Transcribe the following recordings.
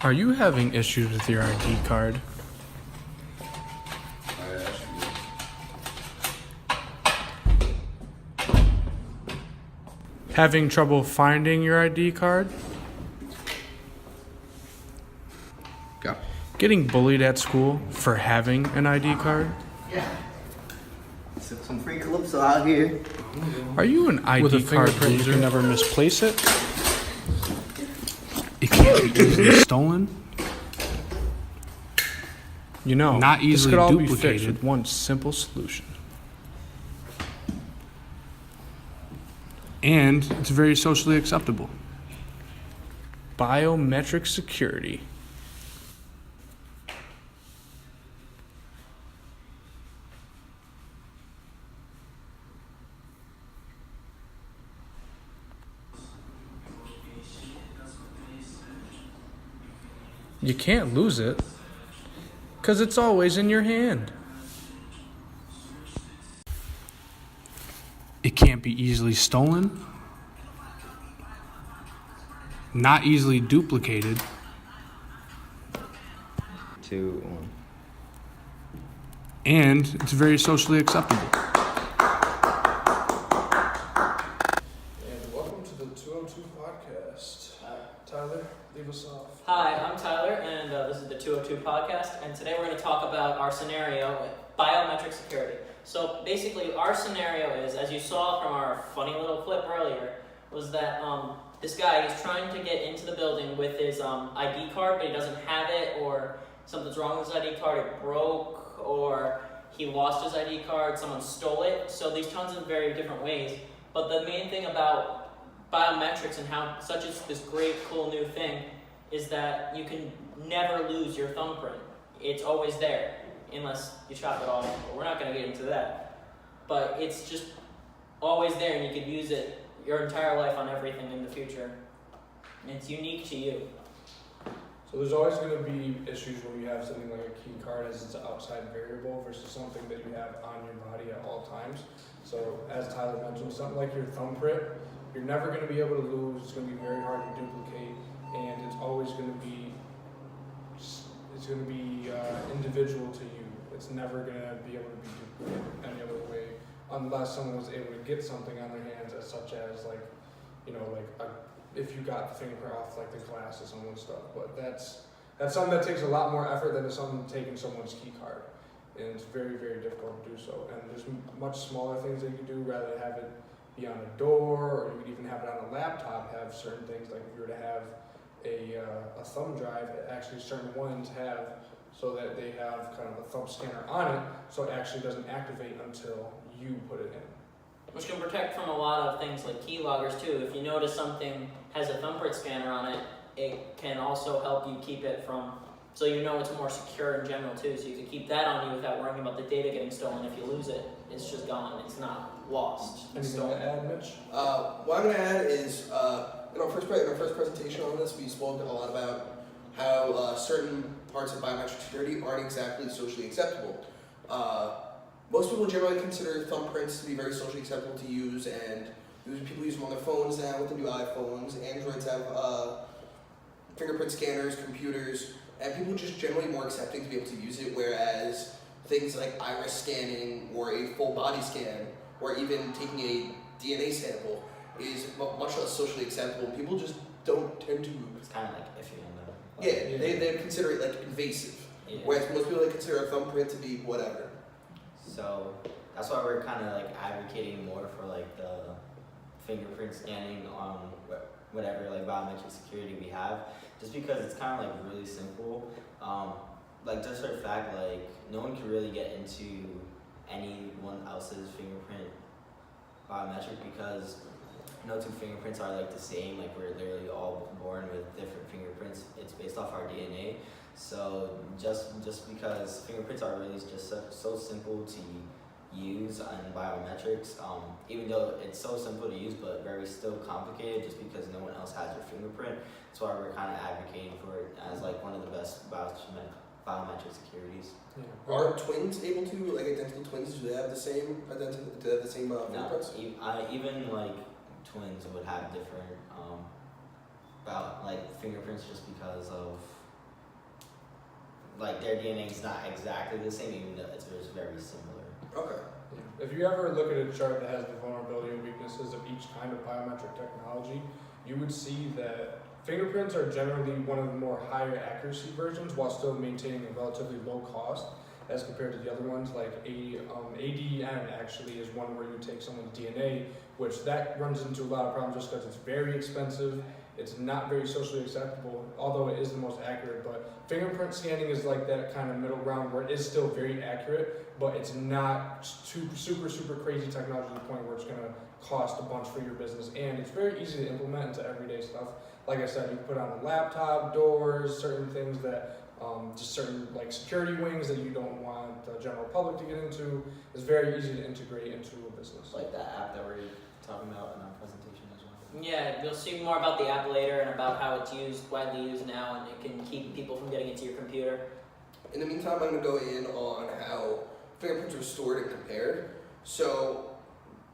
Are you having issues with your ID card? Having trouble finding your ID card? Go. Getting bullied at school for having an ID card? Yeah. Some free clips out here. Are you an ID With a card fingerprint, you loser? can never misplace it. It can't be easily stolen. You know, Not this easily could all be duplicated. fixed with one simple solution. And it's very socially acceptable. Biometric security. You can't lose it, because it's always in your hand. It can't be easily stolen. Not easily duplicated. 2, 1. And it's very socially acceptable. And welcome to the 202 podcast. Tyler, leave us off. Hi, I'm Tyler, and this is the 202 podcast, and today we're going to talk about our scenario with biometric security. So basically, our scenario is, as you saw from our funny little clip earlier, was that this guy is trying to get into the building with his ID card, but he doesn't have it, or something's wrong with his ID card, it broke, or he lost his ID card, someone stole it. So these tons of very different ways. But the main thing about biometrics and how such is this great, cool new thing is that you can never lose your thumbprint. It's always there, unless you chop it off. But we're not going to get into that. But it's just always there, and you could use it your entire life on everything in the future. And it's unique to you. So there's always going to be issues when you have something like a key card as it's an outside variable versus something that you have on your body at all times. So as Tyler mentioned, something like your thumbprint, you're never going to be able to lose. It's going to be very hard to duplicate, and it's always going to be individual to you. It's never going to be able to be duplicated any other way unless someone was able to get something on their hands, as such as if you got the fingerprint off like the glass of someone's stuff. But that's something that takes a lot more effort than someone taking someone's key card, and it's very, very difficult to do so. And there's much smaller things that you can do rather than have it be on a door, or you could even have it on a laptop. Have certain things, like if you were to have a thumb drive, actually certain ones have so that they have kind of a thumb scanner on it, so it actually doesn't activate until you put it in. Which can protect from a lot of things like keyloggers too. If you notice something has a thumbprint scanner on it, it can also help you keep it from, so you know it's more secure in general too. So you can keep that on you without worrying about the data getting stolen. If you lose it, it's just gone. It's not lost. It's Anything stolen. to add, Mitch? What I'm going to add is, in our first presentation on this, we spoke a lot about how certain parts of biometric security aren't exactly socially acceptable. Most people generally consider thumbprints to be very socially acceptable to use, and people use them on their phones now with the new iPhones. Androids have fingerprint scanners, computers, and people are just generally more accepting to be able to use it, whereas things like iris scanning or a full body scan, or even taking a DNA sample is much less socially acceptable. People just don't tend to. It's kind of like iffy on them. Yeah, they consider it like invasive, Yeah. whereas most people consider a thumbprint to be whatever. So that's why we're kind of like advocating more for like the fingerprint scanning on whatever like biometric security we have, just because it's kind of like really simple. Like just for a fact, like no one can really get into anyone else's fingerprint biometric because no two fingerprints are like the same. Like we're literally all born with different fingerprints. It's based off our DNA. So just because fingerprints are really just so simple to use on biometrics, even though it's so simple to use but very still complicated just because no one else has your fingerprint. That's why we're kind of advocating for it as like one of the best biometric securities. Yeah. Are twins able to, like identical twins, do they have the same fingerprints? No, even like twins would have different like fingerprints just because of like their DNA is not exactly the same, even though it's very similar. Okay. If you ever look at a chart that has the vulnerability and weaknesses of each kind of biometric technology, you would see that fingerprints are generally one of the more higher accuracy versions while still maintaining a relatively low cost as compared to the other ones. Like ADN actually is one where you take someone's DNA, which that runs into a lot of problems just because it's very expensive. It's not very socially acceptable, although it is the most accurate. But fingerprint scanning is like that kind of middle ground where it is still very accurate, but it's not super crazy technology to the point where it's going to cost a bunch for your business. And it's very easy to implement into everyday stuff. Like I said, you put on a laptop, doors, certain things that, just certain like security wings that you don't want the general public to get into. It's very easy to integrate into a business. Like that app that we're talking about in our presentation as well. Yeah, you'll see more about the app later and about how it's widely used now, and it can keep people from getting into your computer. In the meantime, I'm going to go in on how fingerprints are stored and compared. So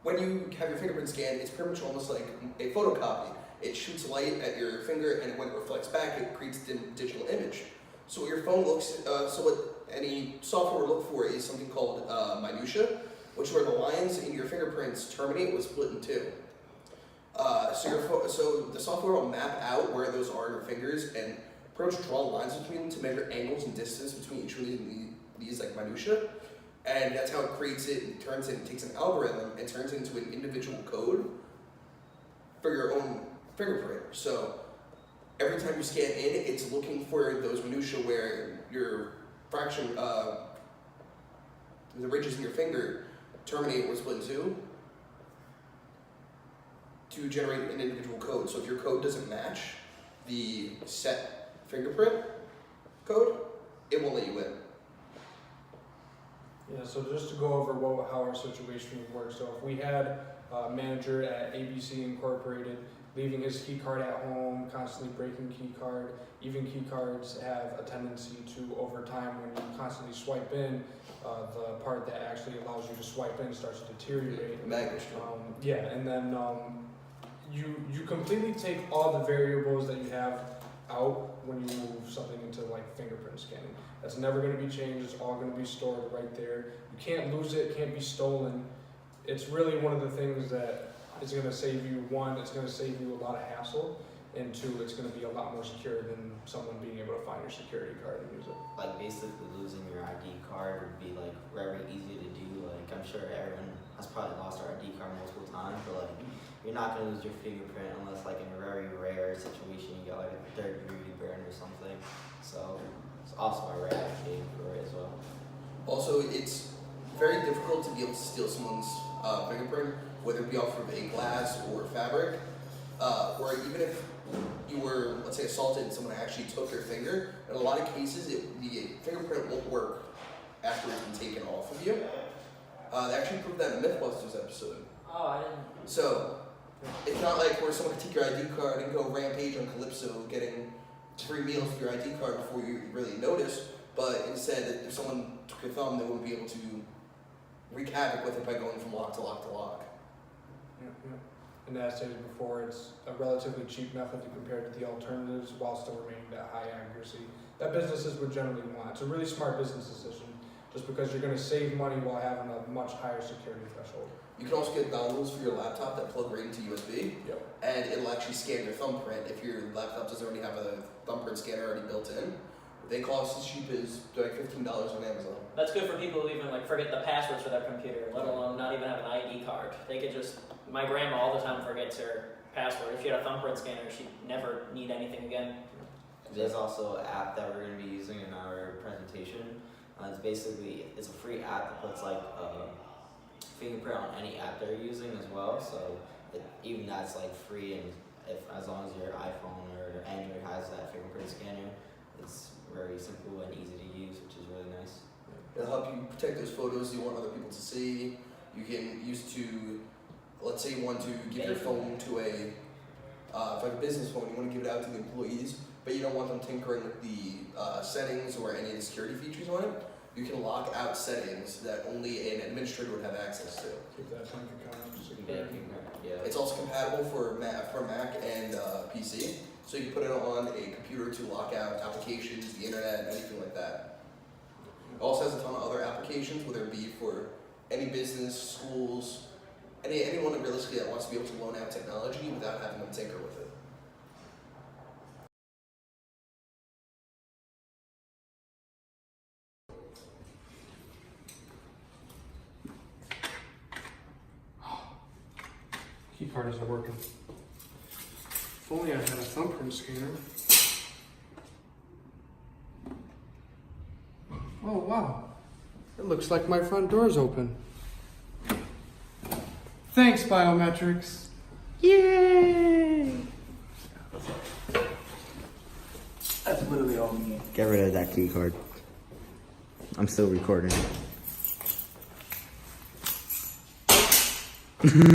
when you have your fingerprint scanned, it's pretty much almost like a photocopy. It shoots light at your finger, and when it reflects back, it creates a digital image. So what your phone looks, so what any software will look for is something called minutia, which is where the lines in your fingerprints terminate was split in two. So the software will map out where those are in your fingers and pretty much draw lines between them to measure angles and distance between each of these like minutia. And that's how it creates it and turns it and takes an algorithm and turns it into an individual code for your own fingerprint. So every time you scan in, it's looking for those minutia where your fraction, the ridges in your finger terminate or split in two to generate an individual code. So if your code doesn't match the set fingerprint code, it won't let you in. Yeah, so just to go over how our situation would work. So if we had a manager at ABC Incorporated leaving his key card at home, constantly breaking key card, even key cards have a tendency to, over time, when you constantly swipe in, the part that actually allows you to swipe in starts to deteriorate. Magnet. Yeah, and then you completely take all the variables that you have out when you move something into like fingerprint scanning. That's never going to be changed. It's all going to be stored right there. You can't lose it. Can't be stolen. It's really one of the things that is going to save you. One, it's going to save you a lot of hassle, and two, it's going to be a lot more secure than someone being able to find your security card and use it. Like basically losing your ID card would be like very easy to do. Like I'm sure everyone has probably lost their ID card multiple times, but like you're not gonna lose your fingerprint unless like in a very rare situation you get like a third-degree burn or something. So it's also why we're advocating for it as well. Also, it's very difficult to be able to steal someone's fingerprint, whether it be off of a glass or fabric, or even if you were, let's say, assaulted and someone actually took your finger. In a lot of cases, the fingerprint won't work after it's been taken off of you. They actually proved that in a Mythbusters episode. Oh, I didn't. So it's not like where someone can take your ID card and go rampage on Calypso, getting free meals with your ID card before you really notice. But instead, that if someone took your thumb, they wouldn't be able to wreak havoc with it by going from lock to lock to lock. Yeah. And as stated before, it's a relatively cheap method compared to the alternatives while still remaining that high accuracy that businesses would generally want. It's a really smart business decision just because you're going to save money while having a much higher security threshold. You can also get dongles for your laptop that plug right into USB, and it'll actually scan your thumbprint if your laptop doesn't already have a thumbprint scanner already built in. They cost as cheap as like $15 on Amazon. That's good for people who even like forget the passwords for their computer, let alone not even have an ID card. They could just. My grandma all the time forgets her password. If she had a thumbprint scanner, she'd never need anything again. There's also an app that we're going to be using in our presentation. It's a free app that puts like a fingerprint on any app they're using as well. So even that's like free, and as long as your iPhone or Android has that fingerprint scanner, it's very simple and easy to use, which is really nice. It'll help you protect those photos you want other people to see. You can use to, let's say you want to give your phone to like a business phone, you want to give it out to the employees, but you don't want them tinkering with the settings or any of the security features on it. You can lock out settings that only an administrator would have access to. Keep that bank account Yeah. It's also compatible for Mac and PC. So you can put it on a computer to lock out applications, the internet, anything like that. It also has a ton of other applications, whether it be for any business, schools, anyone realistically that wants to be able to loan out technology without having them tinker with it. Key card isn't working. If only I had a thumbprint scanner. Oh wow. It looks like my front door's open. Thanks, biometrics. Yay! That's literally all we need. Get rid of that key card. I'm still recording.